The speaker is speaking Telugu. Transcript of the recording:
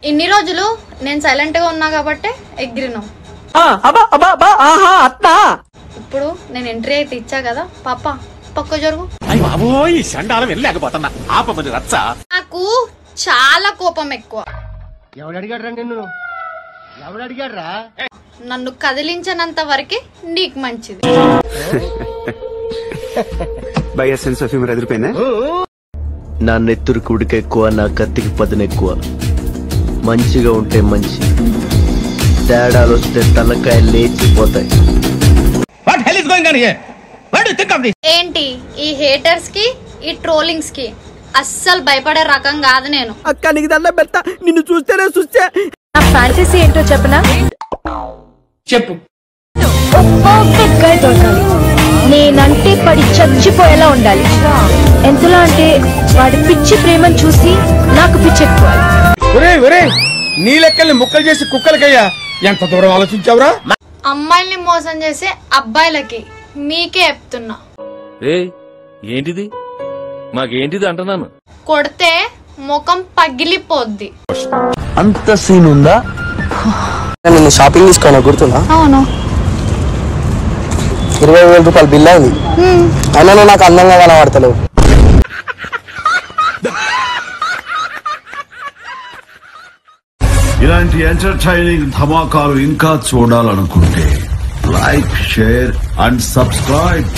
ఇన్ని రోజులు నేను సైలెంట్ గా ఉన్నా కాబట్టి ఎగిరినావు. ఇప్పుడు నేను ఎంట్రీ అయితే ఇచ్చా కదా, పాప పక్క జరుగు. నాకు చాలా కోపం ఎక్కువ. నన్ను కదిలించినంత వరకే నీకు మంచిది. నా నెత్తురు కుడికి ఎక్కువ, నా కత్తికి పదును ఎక్కువ. మంచిగా ఉంటే మంచి, తేడాలు వస్తే తలకాయ లేచిపోతాయి. ఏంటి ఈ హేటర్స్ కి, ఈ ట్రోలింగ్స్ కి అస్సలు భయపడే రకం కాదు నేను. అక్క నీకు దండం పెడతా, నిన్ను చూస్తేనే చూస్తే. నా ఫ్యాంటసీ ఏంటో చెప్పనా? చెప్పు. దొరకాలి, నేనంటే పడి చచ్చిపోయేలా ఉండాలి. ఎంతలా అంటే వాడి పిచ్చి ప్రేమను చూసి నాకు పిచ్చెక్కువాలి. నీ లెక్కల్ని ముక్కలు చేసి కుక్కలకయ్యా, ఎంత దూరం ఆలోచించావురా? అమ్మాయిల్ని మోసం చేసే అబ్బాయిలకి మీకే చెప్తున్నా. ఏంటిది మాకేంటిది అంటున్నాను. కొడితే ముఖం పగిలిపోద్ది. అంత సీన్ ఉందా? నేను షాపింగ్ తీసుకోనా, గుర్తుందా? అవును. 20,000 రూపాయలు బిల్ అయింది. అయినా నువ్వు నాకు అందంగా కనబడతలేవు. ఇలాంటి ఎంటర్టైనింగ్ ధమాకాలు ఇంకా చూడాలనుకుంటే లైక్, షేర్ అండ్ సబ్స్క్రైబ్.